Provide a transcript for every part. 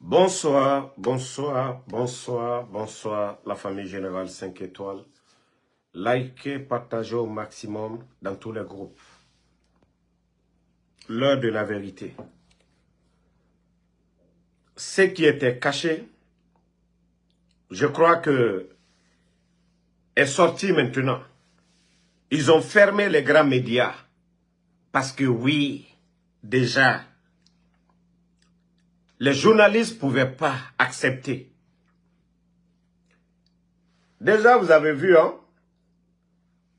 Bonsoir, bonsoir, bonsoir, bonsoir, la famille Générale 5 étoiles. Likez, partagez au maximum dans tous les groupes. L'heure de la vérité. Ce qui était caché, je crois que est sorti maintenant. Ils ont fermé les grands médias. Parce que oui, déjà, les journalistes ne pouvaient pas accepter. Déjà, vous avez vu, hein?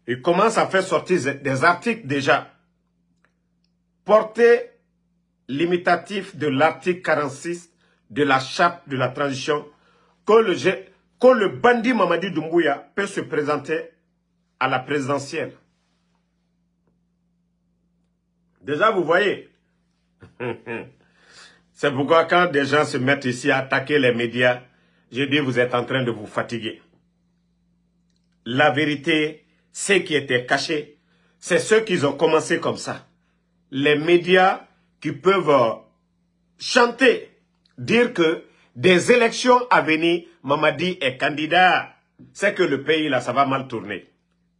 Ils commencent à faire sortir des articles déjà. Portée limitatif de l'article 46 de la charte de la transition que le bandit Mamadi Doumbouya peut se présenter à la présidentielle. Déjà, vous voyez, c'est pourquoi quand des gens se mettent ici à attaquer les médias, je dis vous êtes en train de vous fatiguer. La vérité, ce qui était caché, c'est ceux qui ont commencé comme ça. Les médias qui peuvent chanter, dire que des élections à venir, Mamadi est candidat. C'est que le pays, là, ça va mal tourner.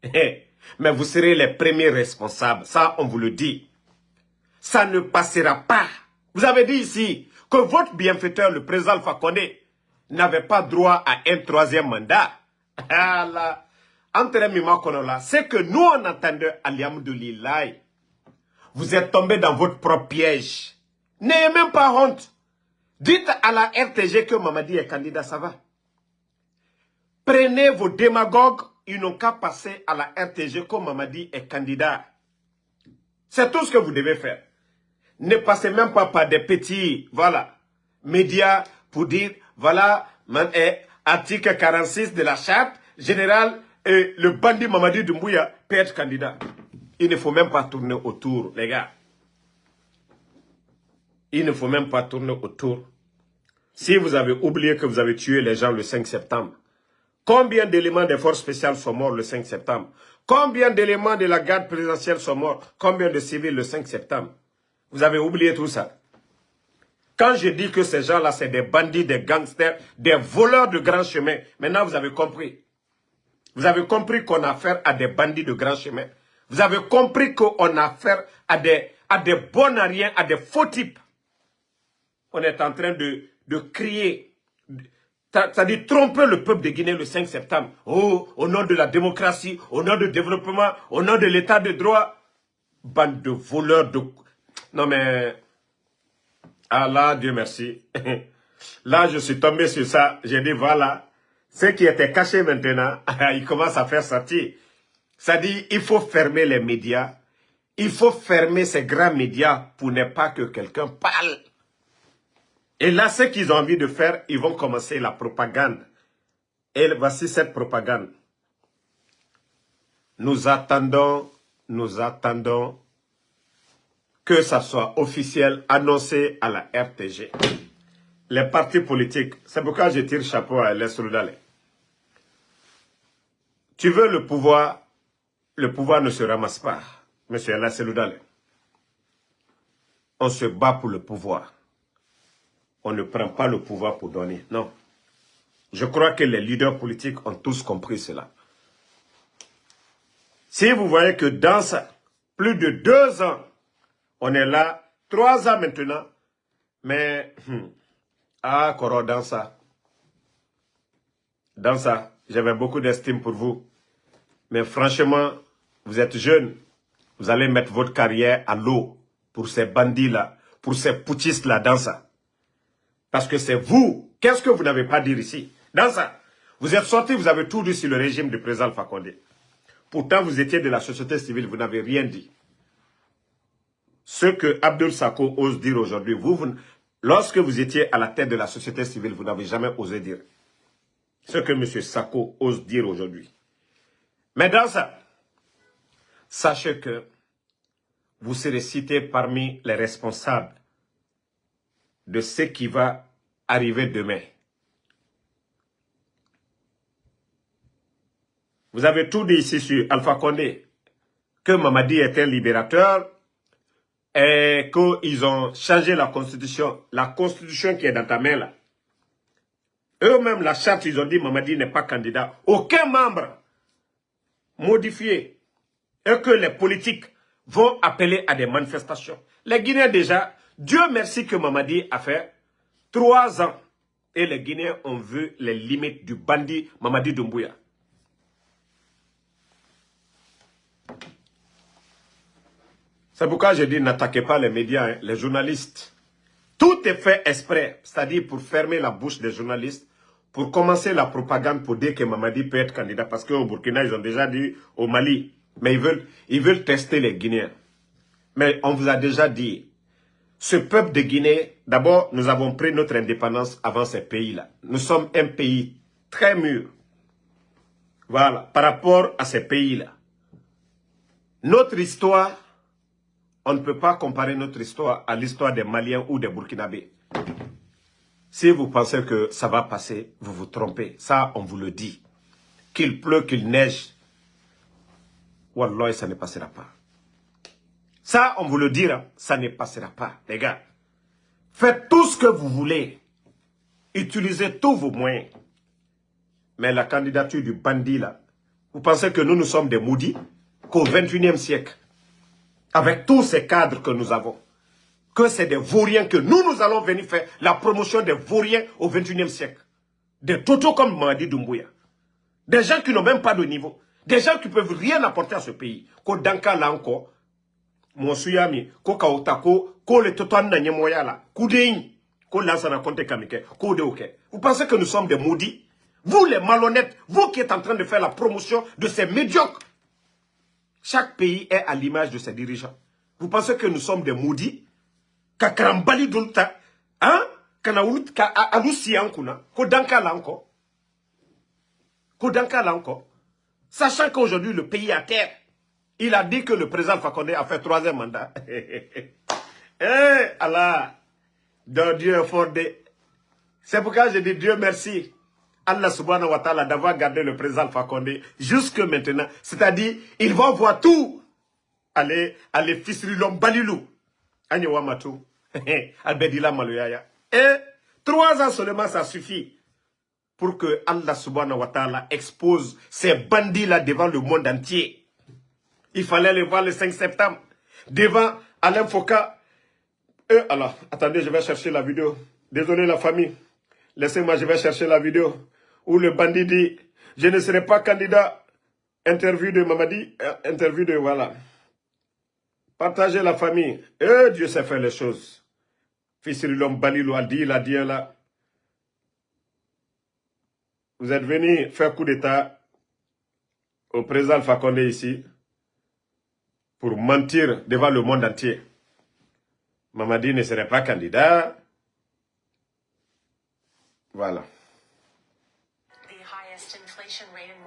Mais vous serez les premiers responsables. Ça, on vous le dit. Ça ne passera pas. Vous avez dit ici que votre bienfaiteur, le président Alpha Condé, n'avait pas droit à un troisième mandat. C'est que nous, on entendait Alhamdoulilah. Vous êtes tombé dans votre propre piège. N'ayez même pas honte. Dites à la RTG que Mamadi est candidat, ça va. Prenez vos démagogues, ils n'ont qu'à passer à la RTG que Mamadi est candidat. C'est tout ce que vous devez faire. Ne passez même pas par des petits, voilà, médias pour dire, voilà, article 46 de la charte générale, et le bandit Mamadi Doumbouya peut être candidat. Il ne faut même pas tourner autour, les gars. Il ne faut même pas tourner autour. Si vous avez oublié que vous avez tué les gens le 5 septembre, combien d'éléments des forces spéciales sont morts le 5 septembre? Combien d'éléments de la garde présidentielle sont morts? Combien de civils le 5 septembre? Vous avez oublié tout ça. Quand je dis que ces gens-là, c'est des bandits, des gangsters, des voleurs de grands chemins, maintenant vous avez compris. Vous avez compris qu'on a affaire à des bandits de grands chemins. Vous avez compris qu'on a affaire à des bons à rien, à des faux types. On est en train de crier, c'est-à-dire tromper le peuple de Guinée le 5 septembre. Oh, au nom de la démocratie, au nom du développement, au nom de l'état de droit. Bande de voleurs de... Non mais... Ah là, Dieu merci. Là, je suis tombé sur ça. J'ai dit, voilà. Ce qui était caché maintenant, il commence à faire sortir. C'est-à-dire, il faut fermer les médias. Il faut fermer ces grands médias pour ne pas que quelqu'un parle. Et là, ce qu'ils ont envie de faire, ils vont commencer la propagande. Et voici cette propagande. Nous attendons que ça soit officiel, annoncé à la RTG. Les partis politiques, c'est pourquoi je tire chapeau à Les Soudalais. Tu veux le pouvoir ne se ramasse pas, monsieur Les Soudalais. On se bat pour le pouvoir. On ne prend pas le pouvoir pour donner, non. Je crois que les leaders politiques ont tous compris cela. Si vous voyez que dans ça, plus de 2 ans, on est là, 3 ans maintenant, mais, Koro, dans ça, j'avais beaucoup d'estime pour vous. Mais franchement, vous êtes jeune, vous allez mettre votre carrière à l'eau pour ces bandits-là, pour ces putschistes-là, dans ça. Parce que c'est vous, qu'est-ce que vous n'avez pas dit ici? Dans ça, vous êtes sortis, vous avez tout dit sur le régime du président Alpha Condé. Pourtant, vous étiez de la société civile, vous n'avez rien dit. Ce que Abdul Sako ose dire aujourd'hui, lorsque vous étiez à la tête de la société civile, vous n'avez jamais osé dire. Ce que M. Sako ose dire aujourd'hui. Mais dans ça, sachez que vous serez cité parmi les responsables de ce qui va arriver demain. Vous avez tout dit ici sur Alpha Condé, que Mamadi est un libérateur, et qu'ils ont changé la constitution qui est dans ta main là, eux-mêmes, la charte, ils ont dit Mamadi n'est pas candidat. Aucun membre modifié. Et que les politiques vont appeler à des manifestations. Les Guinéens déjà, Dieu merci que Mamadi a fait 3 ans. Et les Guinéens ont vu les limites du bandit Mamadi Doumbouya. C'est pourquoi je dis n'attaquez pas les médias, hein, les journalistes. Tout est fait exprès, c'est-à-dire pour fermer la bouche des journalistes, pour commencer la propagande pour dire que Mamadi peut être candidat. Parce qu'au Burkina, ils ont déjà dit au Mali. Mais ils veulent tester les Guinéens. Mais on vous a déjà dit, ce peuple de Guinée, d'abord, nous avons pris notre indépendance avant ces pays-là. Nous sommes un pays très mûr. Voilà, par rapport à ces pays-là. Notre histoire, on ne peut pas comparer notre histoire à l'histoire des Maliens ou des Burkinabés. Si vous pensez que ça va passer, vous vous trompez. Ça, on vous le dit. Qu'il pleut, qu'il neige. Wallah, ça ne passera pas. Ça, on vous le dira, ça ne passera pas. Les gars, faites tout ce que vous voulez. Utilisez tous vos moyens. Mais la candidature du bandit, là, vous pensez que nous sommes des maudits? Qu'au XXIe siècle, avec tous ces cadres que nous avons, que c'est des vauriens que nous allons venir faire la promotion des vauriens au XXIe siècle. Des totaux comme Mamadi Doumbouya. Des gens qui n'ont même pas de niveau. Des gens qui ne peuvent rien apporter à ce pays. Ko Danka là encore, Monsuyami, ko Kaotako, ko le Totan Nanyemoya là, Koudein, ko Lansana Konte Kamike, ko Deoke. Vous pensez que nous sommes des maudits? Vous les malhonnêtes, vous qui êtes en train de faire la promotion de ces médiocres. Chaque pays est à l'image de ses dirigeants. Vous pensez que nous sommes des maudits? Kakarambali Dulta, hein? Kanawulut, ka Alusi Ankuna, ko Danka là encore. Ko Danka là encore. Sachant qu'aujourd'hui, le pays est à terre. Il a dit que le président Fakonde a fait 3e mandat. Eh, Allah, dans Dieu est fondé. C'est pourquoi je dis Dieu merci. Allah subhanahu wa ta'ala d'avoir gardé le président Fakonde jusque maintenant. C'est-à-dire, il va voir tout. Allez, Fisrilom Balilou. Agnewa Matou. Albedila Maloyaya. Et 3 ans seulement, ça suffit. Pour que Allah subhanahu wa ta'ala expose ces bandits-là devant le monde entier. Il fallait les voir le 5 septembre. Devant Alain Foucault. Alors, attendez, je vais chercher la vidéo. Désolé la famille. Laissez-moi, je vais chercher la vidéo. Où le bandit dit, je ne serai pas candidat. Interview de Mamadi. Interview de, voilà. Partagez la famille. Dieu sait faire les choses. Fils de l'homme Balilou a dit, il a dit là. Vous êtes venu faire coup d'état au président Alpha Condé ici pour mentir devant le monde entier. Mamadi ne serait pas candidat. Voilà.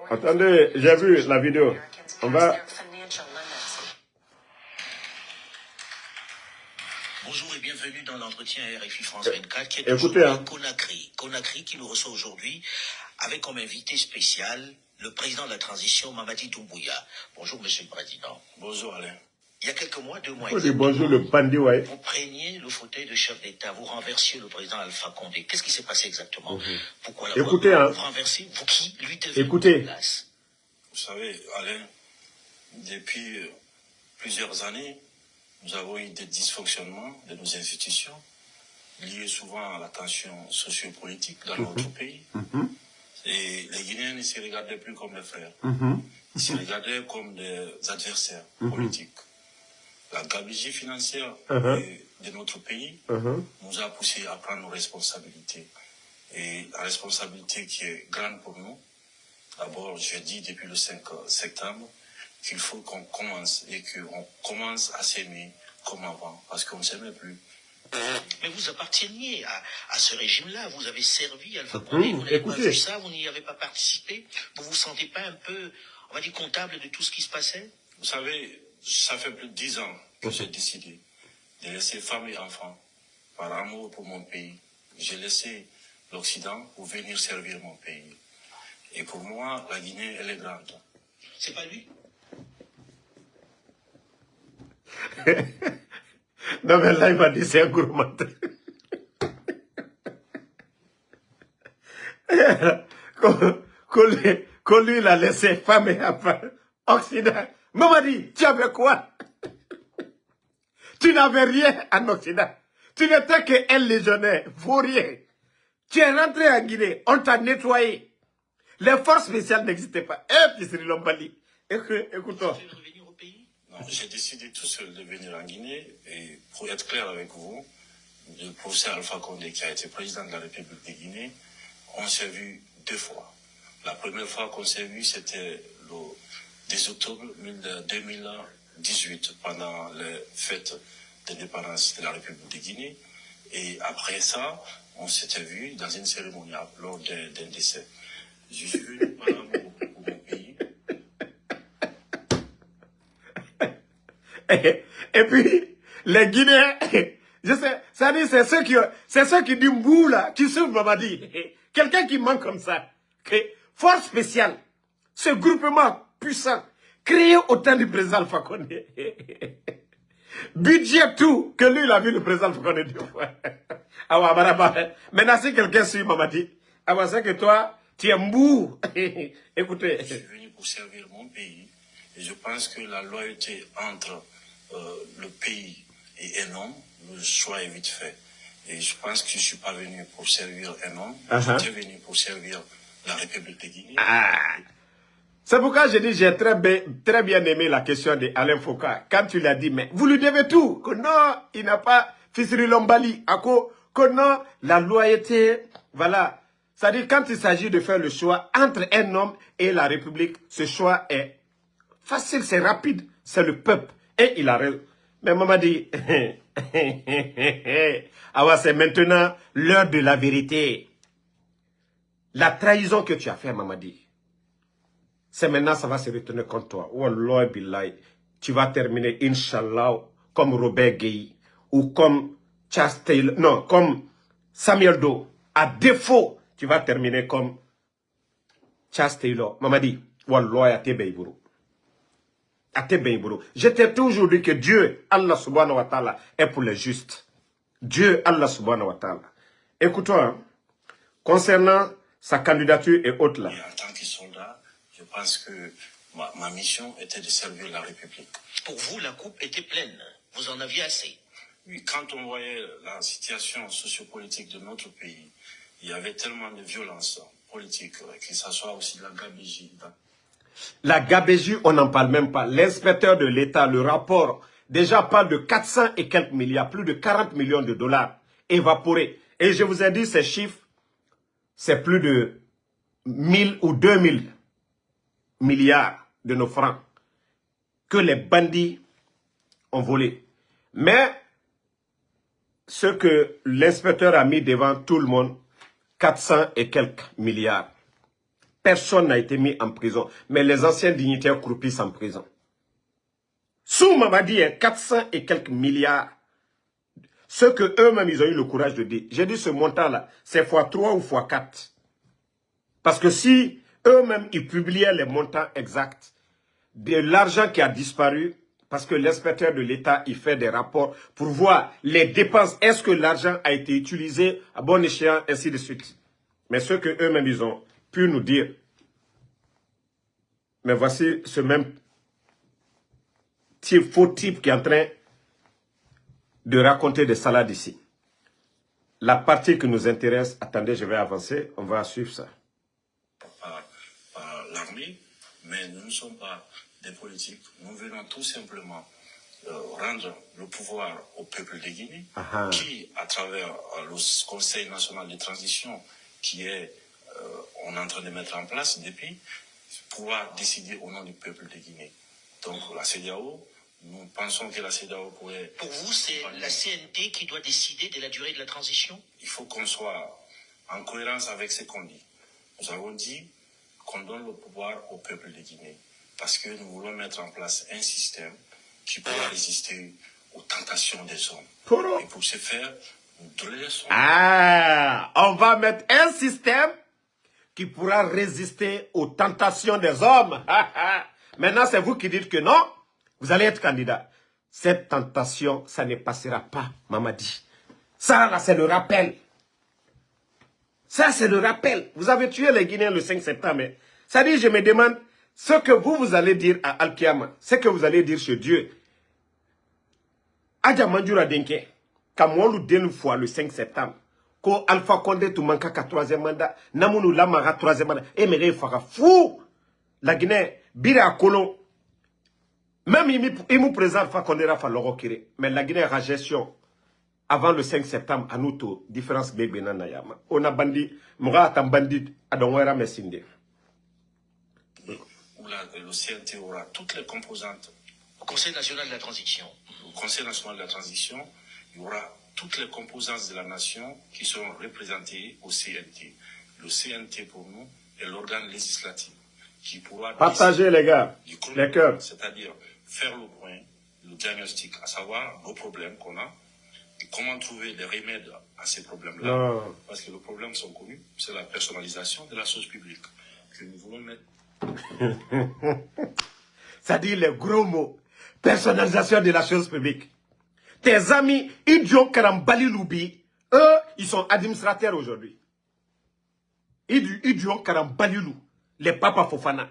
Attendez, j'ai vu la vidéo. On va... Bonjour et bienvenue dans l'entretien RFI France 24 qui est écoutez, hein. Conakry qui nous reçoit aujourd'hui avec comme invité spécial le président de la transition Mamadi Doumbouya. Bonjour Monsieur le Président. Bonjour Alain. Il y a quelques mois, 2 mois, bonjour le bandit, ouais. Vous preniez le fauteuil de chef d'État, vous renversiez le président Alpha Condé. Qu'est-ce qui s'est passé exactement? Pourquoi écoutez, hein. Vous renversez, vous qui lui devez écoutez. Place. Vous savez, Alain, depuis plusieurs années, nous avons eu des dysfonctionnements de nos institutions, liés souvent à la tension sociopolitique dans notre pays. Et les Guinéens ne se regardaient plus comme des frères. Ils se regardaient comme des adversaires politiques. La gabegie financière de notre pays nous a poussé à prendre nos responsabilités. Et la responsabilité qui est grande pour nous, d'abord, je dis depuis le 5 septembre, qu'il faut qu'on commence et qu'on commence à s'aimer comme avant, parce qu'on ne s'aimait plus. Mais vous apparteniez à ce régime-là, vous avez servi Alpha Condé, vous n'avez pas vu ça, vous n'y avez pas participé, vous ne vous sentez pas un peu, on va dire, comptable de tout ce qui se passait? Vous savez, ça fait plus de 10 ans que j'ai décidé de laisser femme et enfants par amour pour mon pays. J'ai laissé l'Occident pour venir servir mon pays. Et pour moi, la Guinée, elle est grande. C'est pas lui? Non, mais là, il m'a dit, c'est un gros menteur. Qu'on lui, il a laissé femme et enfant. Occident. Maman dit, tu avais quoi? Tu n'avais rien en Occident. Tu n'étais qu'un légionnaire, vaurien. Tu es rentré en Guinée, on t'a nettoyé. Les forces spéciales n'existaient pas. Et puis Sri Lombali, écoute-toi. Non, j'ai décidé tout seul de venir en Guinée. Et pour être clair avec vous, le professeur Alpha Condé, qui a été président de la République de Guinée, on s'est vu 2 fois. La première fois qu'on s'est vu, c'était le 10 octobre 2018, pendant les fêtes d'indépendance de la République de Guinée. Et après ça, on s'était vu dans une cérémonie lors d'un décès. Je suis venu par amour pour mon pays. Et puis, les Guinéens, je sais, ça dit, c'est ceux qui disent mbou là, qui souffrent, Mamadi. Quelqu'un qui manque comme ça. Force spéciale, ce groupement puissant, créé au temps du président Alpha Condé. Budget tout, que lui, il a vu le président Alpha Condé 2 fois. Maintenant, si quelqu'un suit Mamadi, c'est que toi, tu es mbou. Écoutez. Je suis venu pour servir mon pays. Et je pense que la loyauté entre le pays et un homme, le choix est vite fait. Et je pense que je ne suis pas venu pour servir un homme, je suis venu pour servir la République de Guinée. C'est pourquoi je dis, j'ai très bien aimé la question d'Alain Foucault. Quand tu l'as dit, mais vous lui devez tout. Que non, il n'a pas Fisri Lombali. Que non, la loyauté, voilà. C'est-à-dire, quand il s'agit de faire le choix entre un homme et la République, ce choix est facile, c'est rapide. C'est le peuple. Et il a raison. Mais maman dit, c'est maintenant l'heure de la vérité. La trahison que tu as fait, maman dit. C'est maintenant, ça va se retourner contre toi. Wallah billahi, tu vas terminer, Inch'Allah, comme Robert Gueye ou comme Charles Taylor, non, comme Samuel Doe. À défaut, tu vas terminer comme Charles Taylor. Maman dit, Wallah, ya te beiburu. Je t'ai toujours dit que Dieu, Allah subhanahu wa ta'ala, est pour les justes. Dieu, Allah subhanahu wa ta'ala. Écoute-toi, hein, concernant sa candidature et autres là. Et en tant que soldat, je pense que ma mission était de servir la République. Pour vous, la coupe était pleine. Vous en aviez assez. Oui, quand on voyait la situation sociopolitique de notre pays, il y avait tellement de violence politique, que ça soit aussi la gabegie. La gabegie, on n'en parle même pas. L'inspecteur de l'État, le rapport, déjà parle de 400 et quelques milliards, plus de 40 millions de dollars évaporés. Et je vous ai dit, ces chiffres, c'est plus de 1000 ou 2000 milliards de nos francs que les bandits ont volé. Mais ce que l'inspecteur a mis devant tout le monde, 400 et quelques milliards. Personne n'a été mis en prison, mais les anciens dignitaires croupissent en prison. Sous Mamadi, 400 et quelques milliards. Ce que eux-mêmes, ils ont eu le courage de dire. J'ai dit ce montant-là, c'est x3 ou x4. Parce que si eux-mêmes, ils publiaient les montants exacts de l'argent qui a disparu, parce que l'inspecteur de l'État, il fait des rapports pour voir les dépenses. Est-ce que l'argent a été utilisé à bon escient, ainsi de suite. Mais ce que eux-mêmes, ils ont pu nous dire. Mais voici ce même faux type qui est en train de raconter des salades ici. La partie qui nous intéresse, attendez, je vais avancer, on va suivre ça. Par l'armée, mais nous ne sommes pas des politiques. Nous venons tout simplement rendre le pouvoir au peuple de Guinée, qui, à travers le Conseil national de transition, qui est, on est en train de mettre en place depuis, pouvoir décider au nom du peuple de Guinée. Donc la CEDEAO, nous pensons que la CEDEAO pourrait... Pour vous, c'est la CNT qui doit décider de la durée de la transition? Il faut qu'on soit en cohérence avec ce qu'on dit. Nous avons dit qu'on donne le pouvoir au peuple de Guinée parce que nous voulons mettre en place un système qui pourra résister aux tentations des hommes. Et pour ce faire, nous laissons... on va mettre un système qui pourra résister aux tentations des hommes. Maintenant, c'est vous qui dites que non, vous allez être candidat. Cette tentation, ça ne passera pas, Mamadi. Ça, là, c'est le rappel. Ça, c'est le rappel. Vous avez tué les Guinéens le 5 septembre. Ça dit, je me demande, ce que vous allez dire à Al-Kiyama, ce que vous allez dire chez Dieu. Adja Mandjura Denke, quand on le fois le 5 septembre, quand Alpha Condé tout manque qu'à 3e mandat, Namounou Lamara 3e mandat, et me fera fou. La Guinée, Bira Kolon, même il nous présente Alpha Condé Rafa Lorokire, mais la Guinée a gestion avant le 5 septembre, à nous, différence bébé Nayama. On a bandit, Moura a bandit, à Donwera Messinde. Le CNT aura toutes les composantes. Au Conseil national de la transition. Au Conseil national de la transition, il y aura toutes les composantes de la nation qui seront représentées au CNT. Le CNT, pour nous, est l'organe législatif qui pourra... Partager, les gars, les cœurs. C'est-à-dire faire le point, le diagnostic, à savoir nos problèmes qu'on a, et comment trouver des remèdes à ces problèmes-là. Parce que les problèmes sont connus, c'est la personnalisation de la chose publique que nous voulons mettre. Ça dit les gros mots. Personnalisation de la chose publique. Tes amis, Idjo Karambali Loubi, eux, ils sont administrateurs aujourd'hui. Idjo Karambali Lou, les Papa Fofana,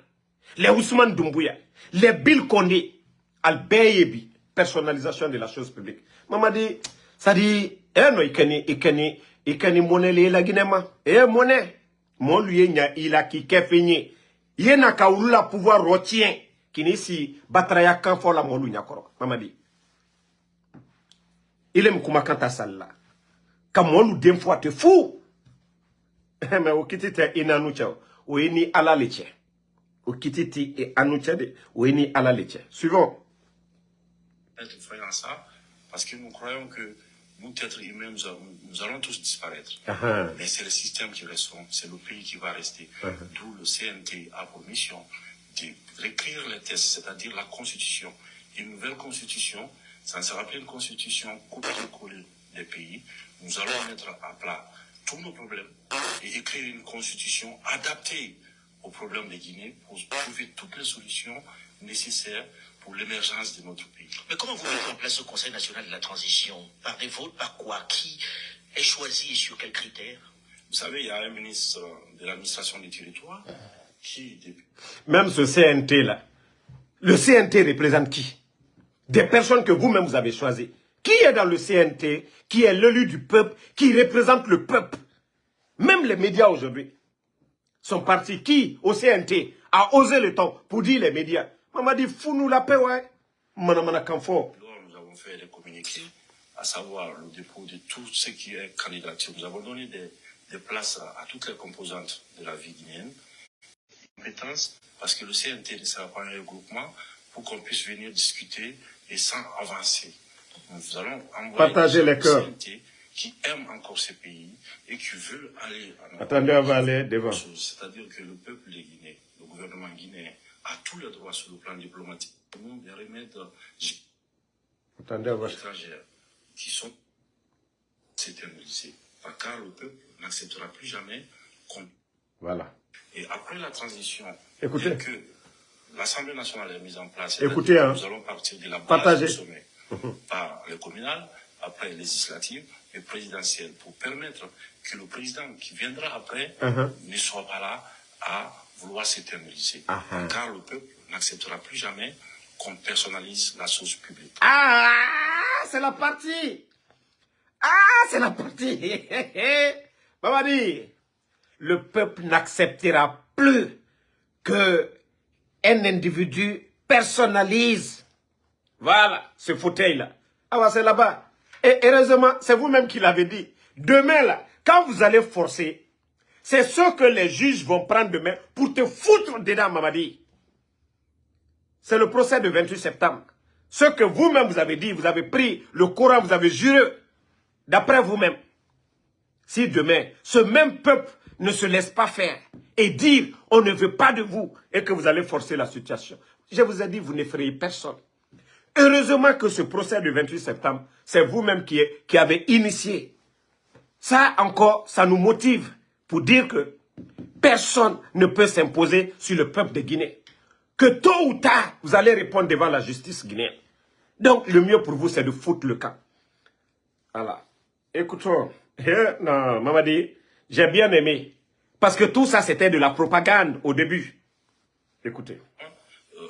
les Ousmane Doumbouya, les Bill Kondé, Al-Beyebi, personnalisation de la chose publique. Maman dit, ça dit, non, il monnaie la Guinée-ma. Monnaie. Mon lui, il a qui fini. Il y a un pouvoir retien qui n'est si batraya quand faut la molu nyakoro. Mamadi. Il aime kuma kanta salla. Quand molu dem fois te fou. Mais au kitite inanucha. Ou ini ala leche. Au kititi et anucha de. Ou ini ala leche. Suivant. Être voyant ça, parce que nous croyons que nous, êtres humains, nous allons tous disparaître. Mais c'est le système qui reste, c'est le pays qui va rester. D'où le CNT a pour mission de réécrire les textes, c'est-à-dire la constitution. Une nouvelle constitution, ça ne sera plus une constitution copier-coller des pays. Nous allons mettre à plat tous nos problèmes et écrire une constitution adaptée aux problèmes de Guinée pour trouver toutes les solutions nécessaires pour l'émergence de notre pays. Mais comment vous mettez en place ce Conseil national de la transition? Par des votes, par quoi? Qui est choisi et sur quels critères? Vous savez, il y a un ministre de l'administration des territoires qui... Même ce CNT-là, le CNT représente qui? Des personnes que vous-même vous avez choisies. Qui est dans le CNT, qui est l'élu du peuple, qui représente le peuple? Même les médias aujourd'hui sont partis. Qui, au CNT, a osé le temps pour dire les médias? Maman dit, fous-nous la paix, ouais. Nous avons fait des communiqués, à savoir le dépôt de tout ce qui est candidature. Nous avons donné des places à toutes les composantes de la vie guinéenne. Compétences, parce que le CNT ne sera pas un regroupement pour qu'on puisse venir discuter et sans avancer. Nous allons envoyer partager les cœurs CNT qui aiment encore ces pays et qui veulent aller à attendez, on va aller devant. C'est-à-dire que le peuple de Guinée, le gouvernement guinéen, a tous les droits sur le plan diplomatique. Des remèdes étrangères qui sont éternisés. Car le peuple n'acceptera plus jamais qu'on... Voilà. Et après la transition, écoutez, que l'Assemblée nationale est mise en place, écoutez, nous allons partir de la base du sommet par les communales, après les législatives et présidentielles, pour permettre que le président qui viendra après ne soit pas là à vouloir s'éterniser. Car le peuple n'acceptera plus jamais qu'on personnalise la chose publique. C'est la partie. C'est la partie. Mamadi, le peuple n'acceptera plus que un individu personnalise. Voilà, ce fauteuil-là. C'est là-bas. Et heureusement, c'est vous-même qui l'avez dit. Demain, là, quand vous allez forcer, c'est ce que les juges vont prendre demain pour te foutre dedans, Mamadi. C'est le procès de 28 septembre. Ce que vous-même vous avez dit, vous avez pris le Coran, vous avez juré, d'après vous-même. Si demain, ce même peuple ne se laisse pas faire et dire on ne veut pas de vous et que vous allez forcer la situation, je vous ai dit, vous n'effrayez personne. Heureusement que ce procès du 28 septembre, c'est vous-même qui avez initié. Ça encore, ça nous motive pour dire que personne ne peut s'imposer sur le peuple de Guinée. Que tôt ou tard, vous allez répondre devant la justice guinéenne. Donc, le mieux pour vous, c'est de foutre le camp. Voilà. Écoutons. Non, Mamadi, j'ai bien aimé. Parce que tout ça, c'était de la propagande au début. Écoutez.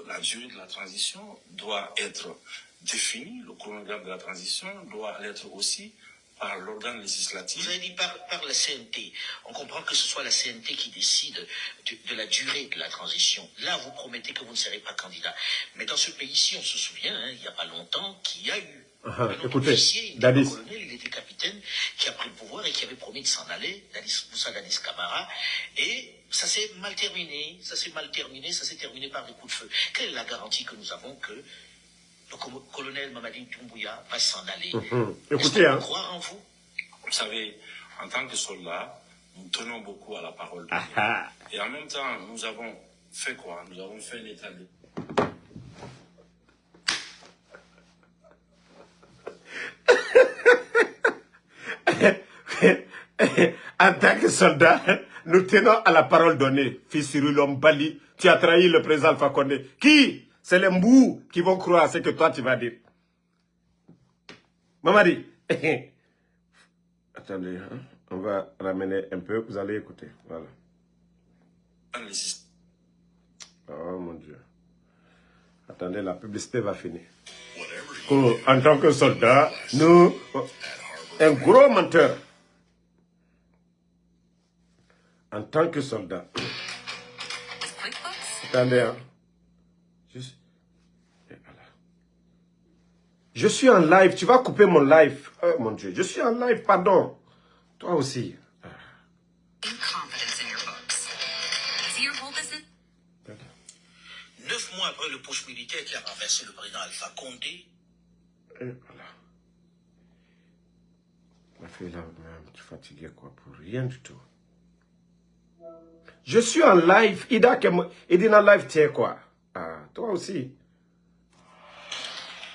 La durée de la transition doit être définie. Le chronogramme de la transition doit l'être aussi par l'organe législatif. Vous avez dit par la CNT. On comprend que ce soit la CNT qui décide de la durée de la transition. Là, vous promettez que vous ne serez pas candidat. Mais dans ce pays-ci, on se souvient, hein, il n'y a pas longtemps, qu'il y a eu un autre officier, il était colonel, il était capitaine, qui a pris le pouvoir et qui avait promis de s'en aller, Moussa Dadis Camara. Et ça s'est mal terminé, ça s'est terminé par des coups de feu. Quelle est la garantie que nous avons que le colonel Mamadi Doumbouya va s'en aller? Écoutez, est-ce qu'on peut croire en vous? Vous savez, en tant que soldat, nous tenons beaucoup à la parole. Et en même temps, nous avons fait quoi? Nous avons fait un état de... En tant que soldat, nous tenons à la parole donnée. Fils Cyril Bali, tu as trahi le président Alpha Condé. Qui? C'est les mbous qui vont croire à ce que toi tu vas dire. Mamadi. Attendez, hein? On va ramener un peu, vous allez écouter. Voilà. Oh mon Dieu. Attendez, la publicité va finir. En tant que soldat, nous... Un gros menteur. En tant que soldat. Attendez, hein. Je suis en live. Tu vas couper mon live. Oh mon Dieu. Je suis en live, pardon. Toi aussi. 9 mois après le putsch militaire qui a renversé le président Alpha Condé. Et voilà. Ma fille là, tu es fatigué quoi, pour rien du tout. Je suis en live. Ida dit en live, tiens quoi. Ah, toi aussi.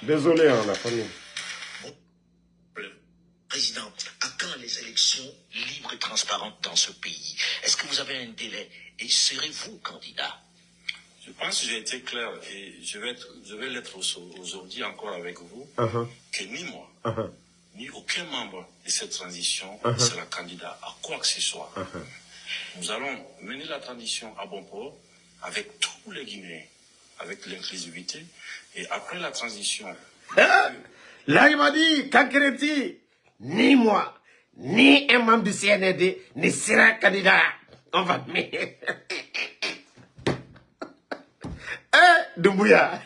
Désolé, hein, la famille. Président, à quand les élections libres et transparentes dans ce pays? Est-ce que vous avez un délai? Et serez-vous candidat? Je pense que j'ai été clair et je vais l'être aujourd'hui encore avec vous, que ni moi, ni aucun membre de cette transition ne sera candidat à quoi que ce soit. Nous allons mener la transition à bon port avec tous les Guinéens, avec l'inclusivité. Et après la transition... Là, il m'a dit, Kankereti, ni moi, ni un membre du CNRD ne sera candidat. On va... Doumbouya,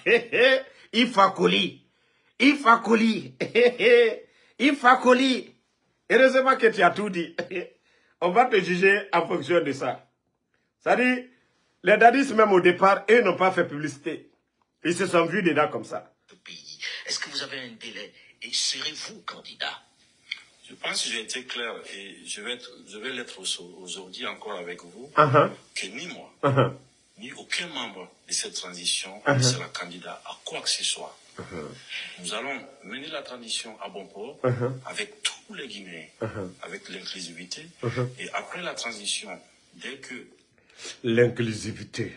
il faut coller. Il faut coller. Il faut coller. Heureusement que tu as tout dit. On va te juger en fonction de ça. Ça dit, les dadis même au départ, eux n'ont pas fait publicité. Ils se sont vus dedans comme ça. Est-ce que vous avez un délai? Et serez-vous candidat? Je pense que j'ai été clair et je vais l'être aujourd'hui encore avec vous, que ni moi, ni aucun membre de cette transition ne sera candidat à quoi que ce soit. Nous allons mener la transition à bon port avec tous les Guinéens, avec l'inclusivité. Et après la transition, dès que... L'inclusivité.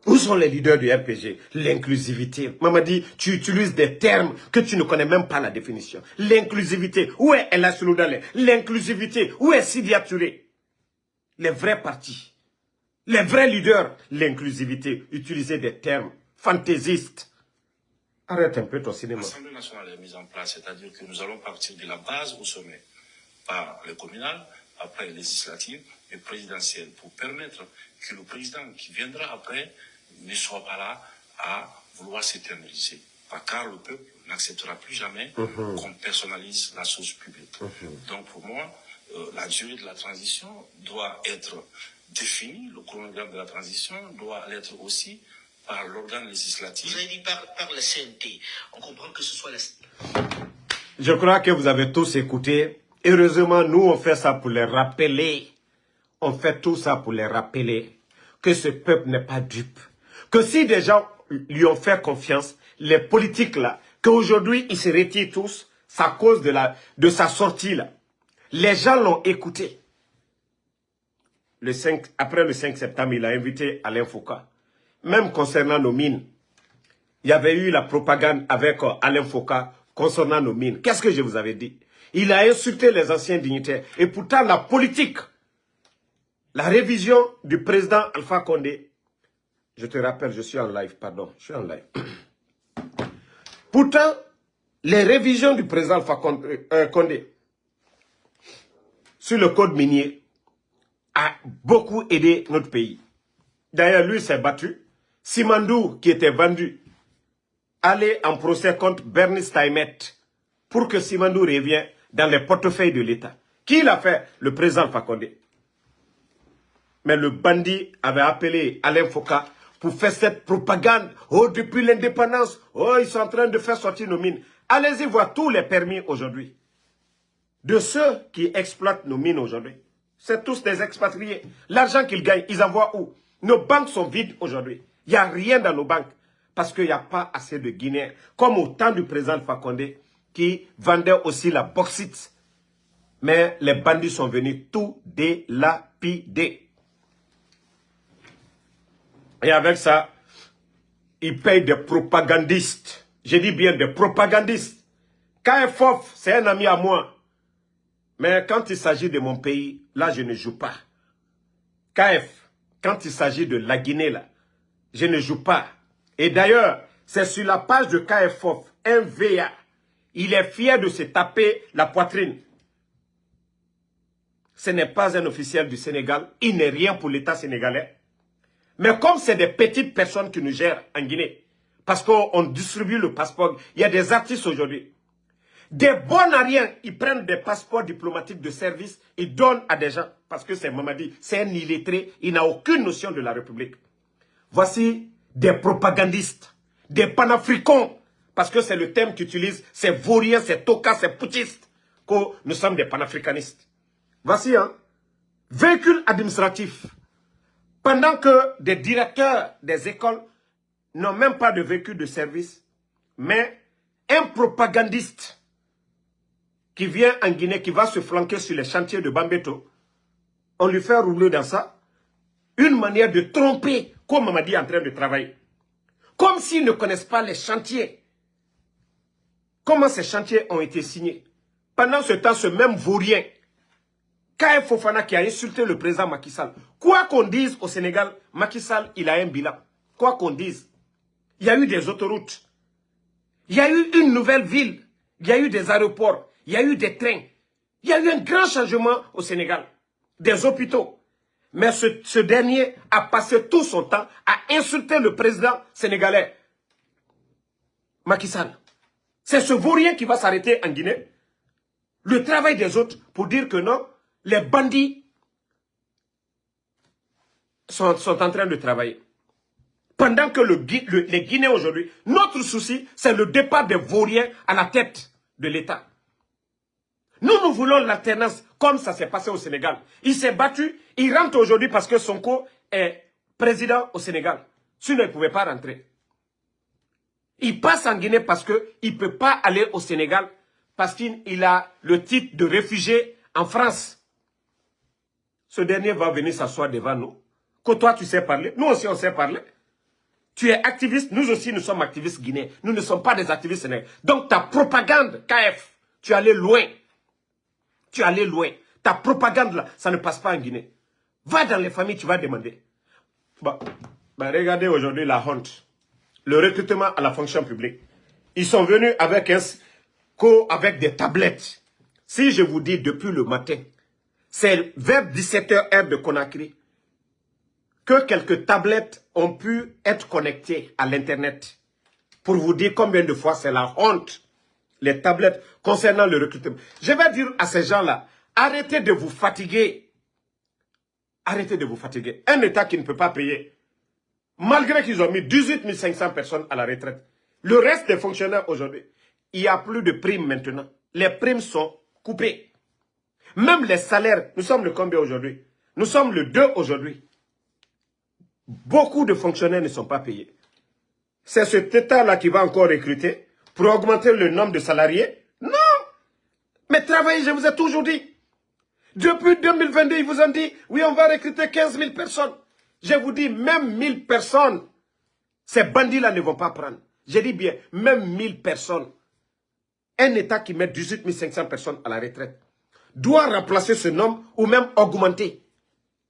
Où sont les leaders du RPG? L'inclusivité. Maman dit, tu utilises des termes que tu ne connais même pas la définition. L'inclusivité. Où est El Aslouda? L'inclusivité. Où est Sidia Touré? Les vrais partis. Les vrais leaders. L'inclusivité. Utiliser des termes fantaisistes. Arrête un peu ton cinéma. L'Assemblée nationale est mise en place, c'est-à-dire que nous allons partir de la base au sommet, par le communal, après les législatives et présidentielles, pour permettre que le président qui viendra après ne soit pas là à vouloir s'éterniser. Car le peuple n'acceptera plus jamais qu'on personnalise la chose publique. Donc pour moi, la durée de la transition doit être définie, le chronogramme de la transition doit l'être aussi par l'organe législatif. Vous avez dit par la CNT. On comprend que ce soit la... Je crois que vous avez tous écouté. Heureusement, nous, on fait ça pour les rappeler. On fait tout ça pour les rappeler que ce peuple n'est pas dupe. Que si des gens lui ont fait confiance, les politiques là, qu'aujourd'hui ils se retirent tous, c'est à cause de sa sortie là. Les gens l'ont écouté. Après le 5 septembre, il a invité Alain Foucault. Même concernant nos mines, il y avait eu la propagande avec Alain Foka concernant nos mines. Qu'est-ce que je vous avais dit? Il a insulté les anciens dignitaires. Et pourtant, la politique, la révision du président Alpha Condé, je te rappelle, je suis en live, pardon, je suis en live. Pourtant, les révisions du président Alpha Condé sur le code minier a beaucoup aidé notre pays. D'ailleurs, lui s'est battu. Simandou, qui était vendu, allait en procès contre Bernie Steinmetz pour que Simandou revienne dans les portefeuilles de l'État. Qui l'a fait? Le président Alpha Condé. Mais le bandit avait appelé Alain Foka pour faire cette propagande. Oh, depuis l'indépendance, oh, ils sont en train de faire sortir nos mines. Allez-y voir tous les permis aujourd'hui. De ceux qui exploitent nos mines aujourd'hui. C'est tous des expatriés. L'argent qu'ils gagnent, ils envoient où? Nos banques sont vides aujourd'hui. Il n'y a rien dans nos banques. Parce qu'il n'y a pas assez de Guinéens. Comme au temps du président Alpha Condé, qui vendait aussi la bauxite. Mais les bandits sont venus tout délapider. Et avec ça, ils payent des propagandistes. Je dis bien des propagandistes. KFOF, c'est un ami à moi. Mais quand il s'agit de mon pays, là, je ne joue pas. KF, quand il s'agit de la Guinée, là, je ne joue pas. Et d'ailleurs, c'est sur la page de KFOF, MVA. Il est fier de se taper la poitrine. Ce n'est pas un officiel du Sénégal. Il n'est rien pour l'État sénégalais. Mais comme c'est des petites personnes qui nous gèrent en Guinée, parce qu'on distribue le passeport, il y a des artistes aujourd'hui. Des bons à rien, ils prennent des passeports diplomatiques de service, ils donnent à des gens, parce que c'est Mamadi, c'est un illettré, il n'a aucune notion de la République. Voici des propagandistes, des panafricains, parce que c'est le thème qu'ils utilisent, c'est vauriens, c'est tokas, c'est poutistes, que nous sommes des panafricanistes. Voici un véhicule administratif. Pendant que des directeurs des écoles n'ont même pas de véhicule de service, mais un propagandiste qui vient en Guinée, qui va se flanquer sur les chantiers de Bambeto, on lui fait rouler dans ça une manière de tromper, comme Mamadi est en train de travailler. Comme s'ils ne connaissent pas les chantiers. Comment ces chantiers ont été signés? Pendant ce temps, ce même vaurien, KF Fofana qui a insulté le président Macky Sall. Quoi qu'on dise au Sénégal, Macky Sall, il a un bilan. Quoi qu'on dise. Il y a eu des autoroutes. Il y a eu une nouvelle ville. Il y a eu des aéroports. Il y a eu des trains. Il y a eu un grand changement au Sénégal. Des hôpitaux. Mais ce dernier a passé tout son temps à insulter le président sénégalais. Macky Sall. C'est ce vaurien qui va s'arrêter en Guinée. Le travail des autres pour dire que non, les bandits sont en train de travailler. Pendant que les Guinéens aujourd'hui, notre souci, c'est le départ des vauriens à la tête de l'État. Nous voulons l'alternance comme ça s'est passé au Sénégal. Il s'est battu, il rentre aujourd'hui parce que Sonko est président au Sénégal. Sinon, il ne pouvait pas rentrer. Il passe en Guinée parce qu'il ne peut pas aller au Sénégal parce qu'il a le titre de réfugié en France. Ce dernier va venir s'asseoir devant nous. Que toi, tu sais parler. Nous aussi, on sait parler. Tu es activiste. Nous aussi, nous sommes activistes guinéens. Nous ne sommes pas des activistes sénégalais. Donc, ta propagande, KF, tu es allé loin. Tu es allé loin. Ta propagande, là, ça ne passe pas en Guinée. Va dans les familles, tu vas demander. Regardez aujourd'hui la honte. Le recrutement à la fonction publique. Ils sont venus avec des tablettes. Si je vous dis depuis le matin, c'est vers 17h heure de Conakry que quelques tablettes ont pu être connectées à l'Internet. Pour vous dire combien de fois c'est la honte. Les tablettes concernant le recrutement. Je vais dire à ces gens-là, arrêtez de vous fatiguer. Arrêtez de vous fatiguer. Un État qui ne peut pas payer. Malgré qu'ils ont mis 18 500 personnes à la retraite. Le reste des fonctionnaires aujourd'hui, il n'y a plus de primes maintenant. Les primes sont coupées. Même les salaires, nous sommes le combien aujourd'hui? Nous sommes le 2 aujourd'hui. Beaucoup de fonctionnaires ne sont pas payés. C'est cet État-là qui va encore recruter pour augmenter le nombre de salariés? Non! Mais travaillez, je vous ai toujours dit. Depuis 2022, ils vous ont dit, oui, on va recruter 15 000 personnes. Je vous dis, même 1000 personnes, ces bandits-là ne vont pas prendre. Je dis bien, même 1000 personnes. Un État qui met 18 500 personnes à la retraite doit remplacer ce nombre ou même augmenter.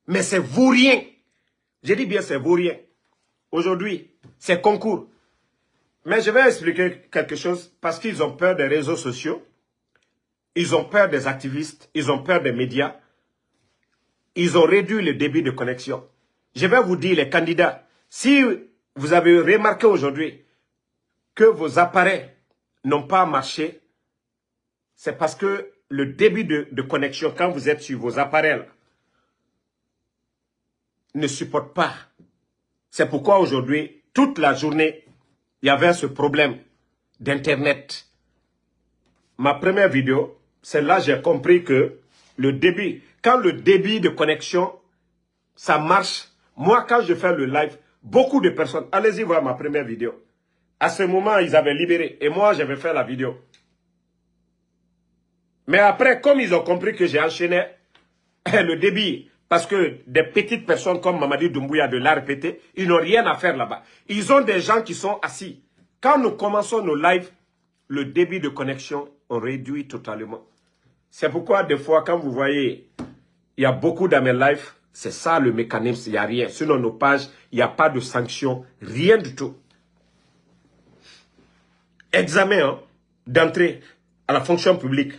Mais c'est vaurien. Je dis bien c'est vaurien. Aujourd'hui, c'est concours. Mais je vais expliquer quelque chose parce qu'ils ont peur des réseaux sociaux. Ils ont peur des activistes. Ils ont peur des médias. Ils ont réduit le débit de connexion. Je vais vous dire, les candidats, si vous avez remarqué aujourd'hui que vos appareils n'ont pas marché, c'est parce que le débit de connexion, quand vous êtes sur vos appareils, ne supporte pas. C'est pourquoi aujourd'hui, toute la journée, il y avait ce problème d'Internet. Ma première vidéo, c'est là que j'ai compris que le débit, quand le débit de connexion, ça marche. Moi, quand je fais le live, beaucoup de personnes, allez-y voir ma première vidéo. À ce moment, ils avaient libéré et moi, j'avais fait la vidéo. Mais après, comme ils ont compris que j'ai enchaîné le débit, parce que des petites personnes comme Mamadi Doumbouya de l'ARPT, ils n'ont rien à faire là-bas. Ils ont des gens qui sont assis. Quand nous commençons nos lives, le débit de connexion, on réduit totalement. C'est pourquoi des fois, quand vous voyez, il y a beaucoup dans mes lives, c'est ça le mécanisme, il n'y a rien. Sinon, nos pages, il n'y a pas de sanctions, rien du tout. Examen d'entrée à la fonction publique.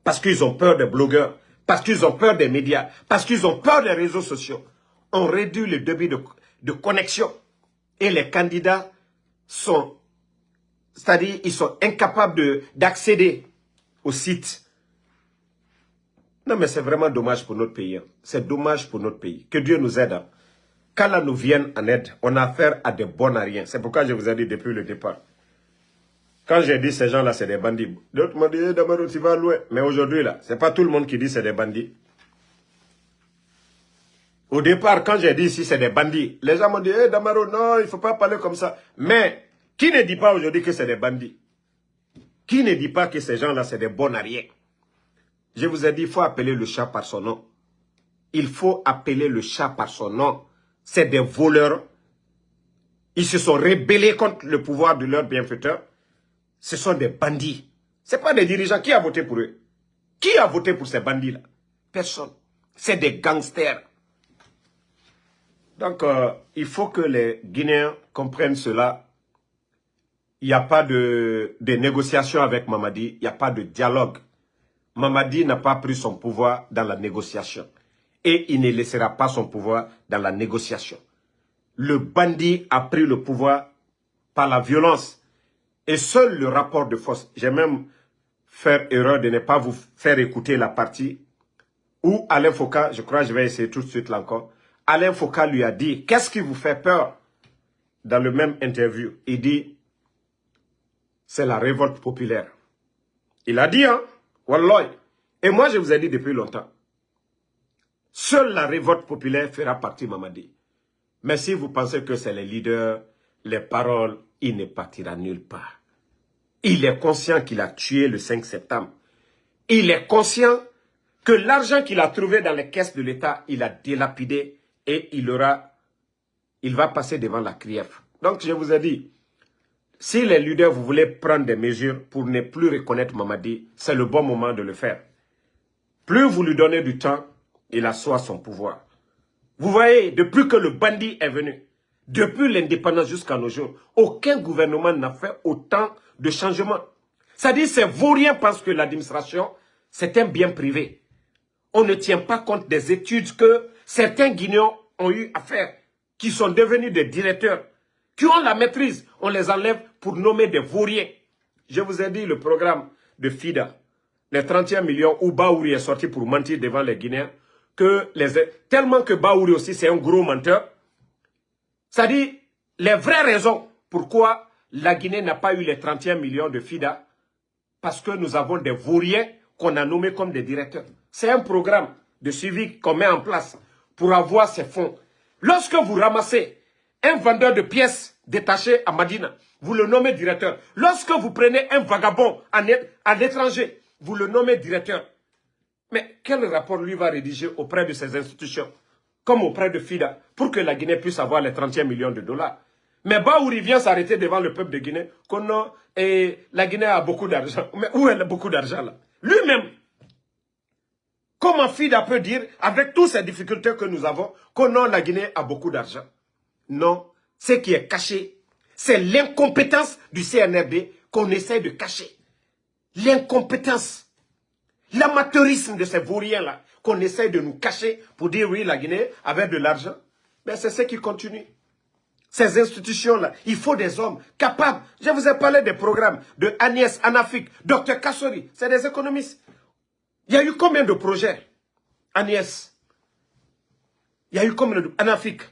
Parce qu'ils ont peur des blogueurs, parce qu'ils ont peur des médias, parce qu'ils ont peur des réseaux sociaux. On réduit le débit de connexion. Et les candidats sont, c'est-à-dire, ils sont incapables d'accéder au site. Non, mais c'est vraiment dommage pour notre pays. C'est dommage pour notre pays. Que Dieu nous aide. Qu'Allah nous vienne en aide, on a affaire à des bons à rien. C'est pourquoi je vous ai dit depuis le départ. Quand j'ai dit ces gens-là, c'est des bandits. D'autres m'ont dit, hey, Damaro, tu vas loin. Mais aujourd'hui, là, c'est pas tout le monde qui dit c'est des bandits. Au départ, quand j'ai dit ici, c'est des bandits, les gens m'ont dit, hey, Damaro, non, il ne faut pas parler comme ça. Mais, qui ne dit pas aujourd'hui que c'est des bandits? Qui ne dit pas que ces gens-là, c'est des bons à rien? Je vous ai dit, il faut appeler le chat par son nom. Il faut appeler le chat par son nom. C'est des voleurs. Ils se sont rébellés contre le pouvoir de leur bienfaiteur. Ce sont des bandits. Ce n'est pas des dirigeants. Qui a voté pour eux? Qui a voté pour ces bandits-là? Personne. C'est des gangsters. Donc, il faut que les Guinéens comprennent cela. Il n'y a pas de négociation avec Mamadi. Il n'y a pas de dialogue. Mamadi n'a pas pris son pouvoir dans la négociation. Et il ne laissera pas son pouvoir dans la négociation. Le bandit a pris le pouvoir par la violence. Et seul le rapport de force, j'ai même fait erreur de ne pas vous faire écouter la partie où Alain Foka, je crois que je vais essayer tout de suite là encore, Alain Foka lui a dit, qu'est-ce qui vous fait peur? Dans le même interview, il dit, c'est la révolte populaire. Il a dit, hein, Wallah. Et moi je vous ai dit depuis longtemps, seule la révolte populaire fera partie Mamadi. Mais si vous pensez que c'est les leaders, les paroles, il ne partira nulle part. Il est conscient qu'il a tué le 5 septembre. Il est conscient que l'argent qu'il a trouvé dans les caisses de l'État, il a délapidé et il va passer devant la CRIEF. Donc je vous ai dit, si les leaders, vous voulez prendre des mesures pour ne plus reconnaître Mamadi, c'est le bon moment de le faire. Plus vous lui donnez du temps, il assoit son pouvoir. Vous voyez, depuis que le bandit est venu, depuis l'indépendance jusqu'à nos jours, aucun gouvernement n'a fait autant de changements. C'est-à-dire, ces vauriens pensent que l'administration, c'est un bien privé. On ne tient pas compte des études que certains Guinéens ont eu à faire, qui sont devenus des directeurs, qui ont la maîtrise. On les enlève pour nommer des vauriens. Je vous ai dit le programme de FIDA, les 31 millions où Baouri est sorti pour mentir devant les Guinéens, tellement que Baouri aussi c'est un gros menteur. C'est-à-dire, les vraies raisons pourquoi la Guinée n'a pas eu les 31 millions de FIDA, parce que nous avons des vauriens qu'on a nommés comme des directeurs. C'est un programme de suivi qu'on met en place pour avoir ces fonds. Lorsque vous ramassez un vendeur de pièces détaché à Madina, vous le nommez directeur. Lorsque vous prenez un vagabond à l'étranger, vous le nommez directeur. Mais quel rapport lui va rédiger auprès de ces institutions, comme auprès de FIDA, pour que la Guinée puisse avoir les 31 millions de dollars? Mais Baouri vient s'arrêter devant le peuple de Guinée. Et la Guinée a beaucoup d'argent. Mais où elle a beaucoup d'argent là? Lui-même. Comment FIDA peut dire, avec toutes ces difficultés que nous avons, que non, la Guinée a beaucoup d'argent? Non. Ce qui est caché, c'est l'incompétence du CNRD qu'on essaie de cacher. L'incompétence. L'amateurisme de ces vauriens-là qu'on essaie de nous cacher pour dire oui, la Guinée avait de l'argent. Mais c'est ce qui continue. Ces institutions-là, il faut des hommes capables. Je vous ai parlé des programmes de Agnès, Anafik, Dr Kassori. C'est des économistes. Il y a eu combien de projets, Agnès? Il y a eu combien de... Anafik.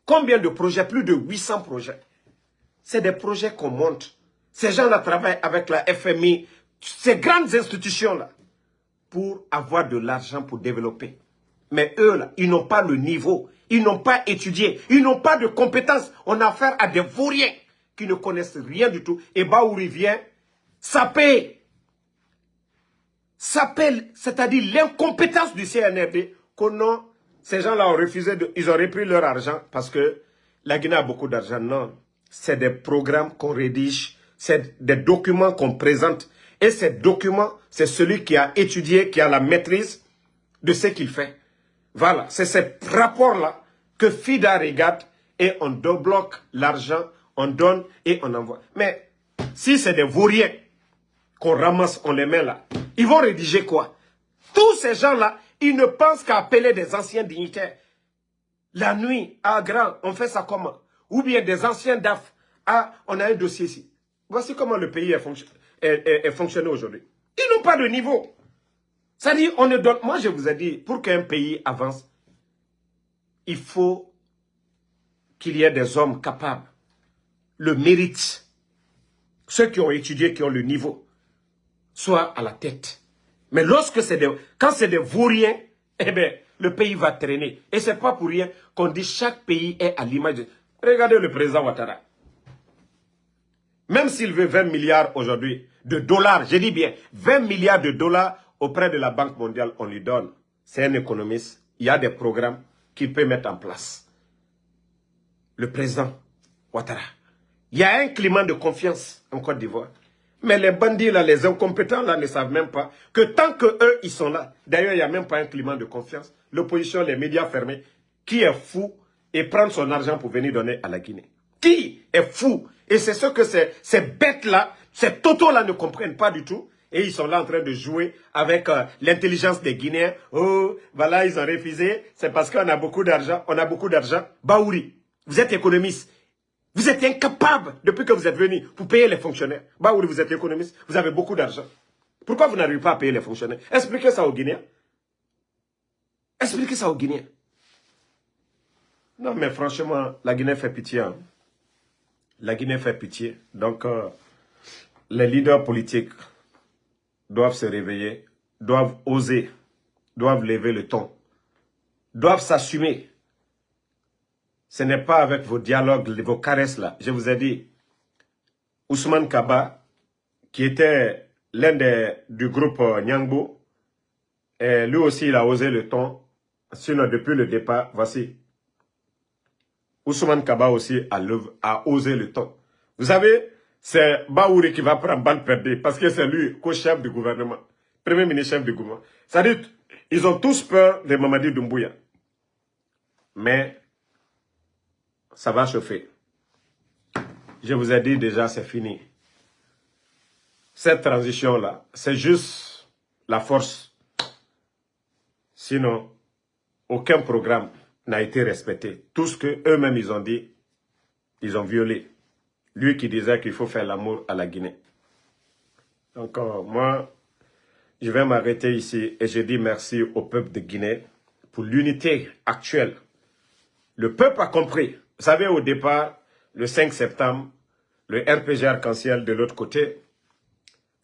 Combien de projets? Plus de 800 projets. C'est des projets qu'on monte. Ces gens-là travaillent avec la FMI, ces grandes institutions-là, pour avoir de l'argent pour développer. Mais eux, là, ils n'ont pas le niveau. Ils n'ont pas étudié. Ils n'ont pas de compétences. On a affaire à des vauriens qui ne connaissent rien du tout. Et Baouri vient saper. Saper, c'est-à-dire l'incompétence du CNRD. Ces gens-là ont refusé, ils ont repris leur argent parce que la Guinée a beaucoup d'argent. Non, c'est des programmes qu'on rédige. C'est des documents qu'on présente. Et ces documents, c'est celui qui a étudié, qui a la maîtrise de ce qu'il fait. Voilà, c'est ces rapports-là que FIDA regarde et on débloque l'argent, on donne et on envoie. Mais si c'est des vauriens qu'on ramasse, on les met là, ils vont rédiger quoi? Tous ces gens-là, ils ne pensent qu'à appeler des anciens dignitaires. La nuit, à Grand, on fait ça comment? Ou bien des anciens DAF. Ah, on a un dossier ici. Voici comment le pays est fonctionné aujourd'hui. Ils n'ont pas de niveau. C'est-à-dire, on ne donne... Moi, je vous ai dit, pour qu'un pays avance, il faut qu'il y ait des hommes capables. Le mérite. Ceux qui ont étudié, qui ont le niveau, soient à la tête. Mais lorsque c'est des... Quand c'est des vauriens, eh bien, le pays va traîner. Et ce n'est pas pour rien qu'on dit chaque pays est à l'image de... Regardez le président Ouattara. Même s'il veut 20 milliards aujourd'hui de dollars, je dis bien 20 milliards de dollars auprès de la Banque mondiale, on lui donne. C'est un économiste. Il y a des programmes qu'il peut mettre en place. Le président Ouattara. Il y a un climat de confiance en Côte d'Ivoire. Mais les bandits, là, les incompétents, là, ne savent même pas que tant qu'eux, ils sont là. D'ailleurs, il n'y a même pas un climat de confiance. L'opposition, les médias fermés. Qui est fou et prendre son argent pour venir donner à la Guinée? Qui est fou? Et c'est ce que ces bêtes-là, ces totos-là ne comprennent pas du tout. Et ils sont là en train de jouer avec l'intelligence des Guinéens. Oh, voilà, ils ont refusé. C'est parce qu'on a beaucoup d'argent. On a beaucoup d'argent. Baouri, vous êtes économiste. Vous êtes incapable, depuis que vous êtes venu, pour payer les fonctionnaires. Baouri, vous êtes économiste. Vous avez beaucoup d'argent. Pourquoi vous n'arrivez pas à payer les fonctionnaires? Expliquez ça aux Guinéens. Expliquez ça aux Guinéens. Non, mais franchement, la Guinée fait pitié. Hein. La Guinée fait pitié. Donc, les leaders politiques doivent se réveiller, doivent oser, doivent lever le ton, doivent s'assumer. Ce n'est pas avec vos dialogues, vos caresses là. Je vous ai dit, Ousmane Kaba, qui était l'un du groupe Nyangbo, et lui aussi il a osé le ton. Sinon, depuis le départ, voici. Ousmane Kaba aussi a osé le ton. Vous savez, c'est Baouri qui va prendre balle perdue parce que c'est lui, co-chef du gouvernement, premier ministre-chef du gouvernement. C'est-à-dire, ils ont tous peur de Mamadi Doumbouya. Mais, ça va chauffer. Je vous ai dit déjà, c'est fini. Cette transition-là, c'est juste la force. Sinon, aucun programme n'a été respecté. Tout ce qu'eux-mêmes ils ont dit, ils ont violé. Lui qui disait qu'il faut faire l'amour à la Guinée. Donc moi, je vais m'arrêter ici et je dis merci au peuple de Guinée pour l'unité actuelle. Le peuple a compris. Vous savez, au départ, le 5 septembre, le RPG Arc-en-Ciel de l'autre côté,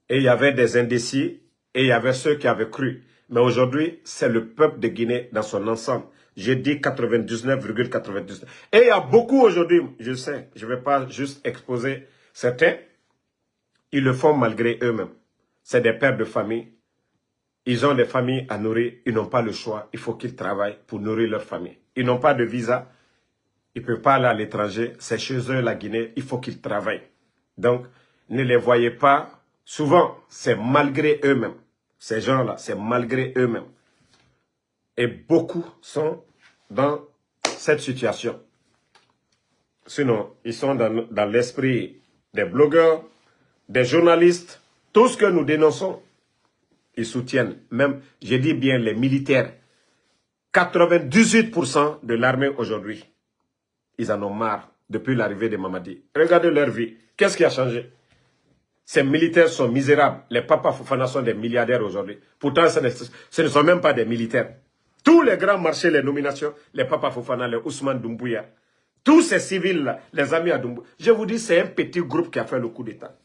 et il y avait des indécis et il y avait ceux qui avaient cru. Mais aujourd'hui, c'est le peuple de Guinée dans son ensemble. J'ai dit 99,99. Et il y a beaucoup aujourd'hui, je sais, je ne vais pas juste exposer certains, ils le font malgré eux-mêmes. C'est des pères de famille. Ils ont des familles à nourrir, ils n'ont pas le choix. Il faut qu'ils travaillent pour nourrir leur famille. Ils n'ont pas de visa. Ils ne peuvent pas aller à l'étranger. C'est chez eux, la Guinée. Il faut qu'ils travaillent. Donc, ne les voyez pas. Souvent, c'est malgré eux-mêmes. Ces gens-là, c'est malgré eux-mêmes. Et beaucoup sont dans cette situation. Sinon, ils sont dans l'esprit des blogueurs, des journalistes. Tout ce que nous dénonçons, ils soutiennent. Même, je dis bien, les militaires. 98% de l'armée aujourd'hui, ils en ont marre depuis l'arrivée de Mamadi. Regardez leur vie. Qu'est-ce qui a changé? Ces militaires sont misérables. Les papas Fofana sont des milliardaires aujourd'hui. Pourtant, ce ne sont même pas des militaires. Tous les grands marchés, les nominations, les papas Fofana, les Ousmane Doumbouya, tous ces civils-là, les amis à Doumbouya, je vous dis, c'est un petit groupe qui a fait le coup d'État.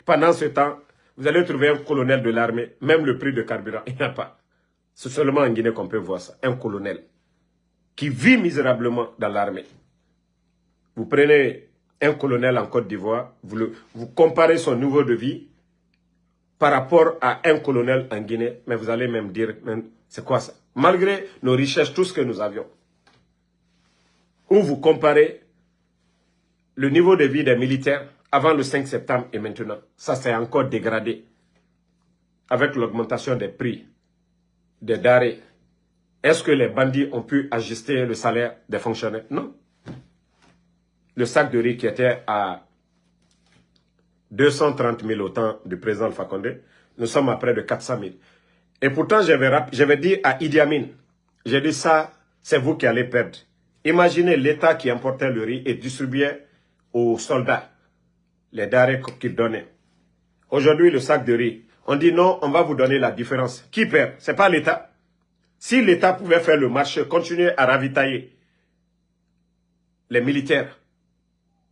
Pendant ce temps, vous allez trouver un colonel de l'armée, même le prix de carburant, il n'y a pas. C'est seulement en Guinée qu'on peut voir ça. Un colonel qui vit misérablement dans l'armée. Vous prenez un colonel en Côte d'Ivoire, vous comparez son niveau de vie par rapport à un colonel en Guinée, mais vous allez même dire, c'est quoi ça? Malgré nos richesses, tout ce que nous avions. Ou vous comparez le niveau de vie des militaires avant le 5 septembre et maintenant. Ça, c'est encore dégradé avec l'augmentation des prix, des denrées. Est-ce que les bandits ont pu ajuster le salaire des fonctionnaires? Non. Le sac de riz qui était à 230 000 au temps du président Alpha Condé, nous sommes à près de 400 000. Et pourtant, j'avais dit à Idi Amin, j'ai dit ça, c'est vous qui allez perdre. Imaginez l'État qui importait le riz et distribuait aux soldats les denrées qu'il donnait. Aujourd'hui, le sac de riz, on dit non, on va vous donner la différence. Qui perd? Ce n'est pas l'État. Si l'État pouvait faire le marché, continuer à ravitailler les militaires,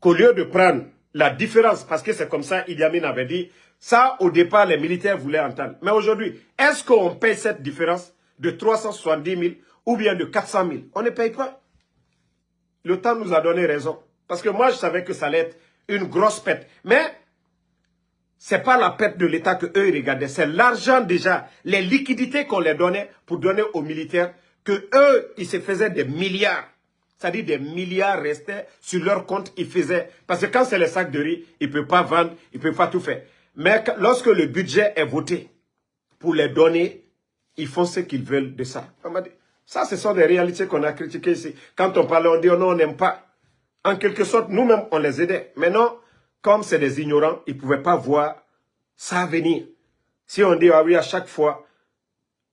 qu'au lieu de prendre la différence, parce que c'est comme ça, Idi Amin avait dit, ça au départ les militaires voulaient entendre. Mais aujourd'hui, est-ce qu'on paye cette différence de 370 000 ou bien de 400 000? On ne paye pas. Le temps nous a donné raison. Parce que moi, je savais que ça allait être une grosse perte. Mais ce n'est pas la perte de l'État qu'eux ils regardaient. C'est l'argent déjà, les liquidités qu'on leur donnait pour donner aux militaires, que eux ils se faisaient des milliards. C'est-à-dire des milliards restaient sur leur compte, ils faisaient. Parce que quand c'est les sacs de riz, ils ne peuvent pas vendre, ils ne peuvent pas tout faire. Mais lorsque le budget est voté pour les donner, ils font ce qu'ils veulent de ça. Ça, ce sont des réalités qu'on a critiquées ici. Quand on parlait, on dit oh non, on n'aime pas. En quelque sorte, nous-mêmes, on les aidait. Mais non, comme c'est des ignorants, ils ne pouvaient pas voir ça venir. Si on dit, ah oui, à chaque fois,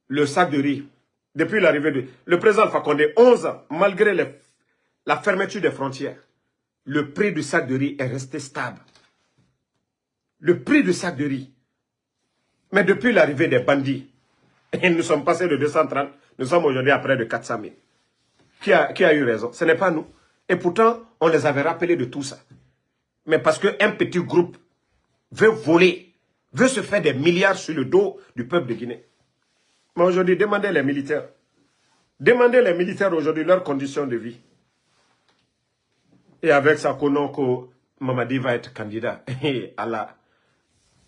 le sac de riz, depuis l'arrivée de... Le président Alpha Condé, 11 ans, malgré la fermeture des frontières, le prix du sac de riz est resté stable. Le prix du sac de riz. Mais depuis l'arrivée des bandits, et nous sommes passés de 230, nous sommes aujourd'hui à près de 400 000. Qui a eu raison? Ce n'est pas nous. Et pourtant, on les avait rappelés de tout ça. Mais parce qu'un petit groupe veut voler, veut se faire des milliards sur le dos du peuple de Guinée. Mais aujourd'hui, demandez les militaires. Demandez les militaires aujourd'hui leurs conditions de vie. Et avec ça, Kononko, Mamadi va être candidat. Et Allah,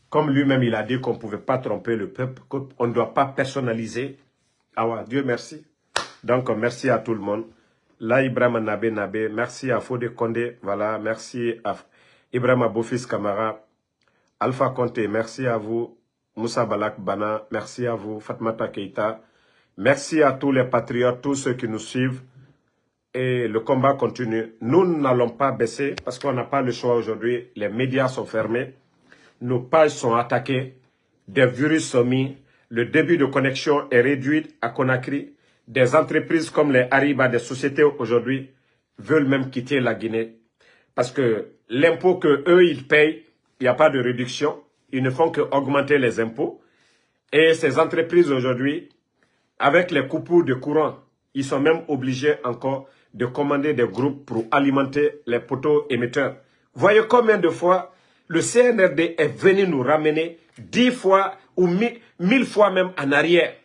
comme lui-même il a dit qu'on ne pouvait pas tromper le peuple, qu'on ne doit pas personnaliser. Ah ouais, Dieu merci. Donc, merci à tout le monde. Là, Ibrahima Nabé, merci à Fodé Condé, voilà, merci à Ibrahima Bofis Kamara, Alpha Conté, merci à vous, Moussa Balak Bana, merci à vous, Fatmata Keita, merci à tous les patriotes, tous ceux qui nous suivent, et le combat continue. Nous n'allons pas baisser, parce qu'on n'a pas le choix aujourd'hui, les médias sont fermés, nos pages sont attaquées, des virus sont mis, le débit de connexion est réduit à Conakry. Des entreprises comme les Ariba, des sociétés aujourd'hui, veulent même quitter la Guinée. Parce que l'impôt qu'eux, ils payent, il n'y a pas de réduction. Ils ne font qu'augmenter les impôts. Et ces entreprises aujourd'hui, avec les coupures de courant, ils sont même obligés encore de commander des groupes pour alimenter les poteaux émetteurs. Voyez combien de fois le CNRD est venu nous ramener 10 fois ou 1000 fois même en arrière.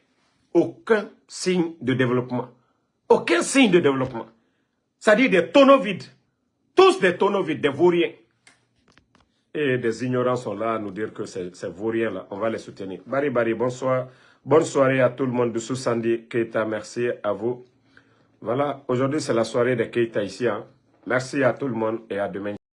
Aucun signe de développement. Aucun signe de développement. C'est-à-dire des tonneaux vides. Tous des tonneaux vides, des vauriens. Et des ignorants sont là à nous dire que ces vauriens-là, on va les soutenir. Bari Bari, bonsoir. Bonne soirée à tout le monde de Soussandi Keita. Merci à vous. Voilà, aujourd'hui c'est la soirée de Keïta ici. Hein. Merci à tout le monde et à demain.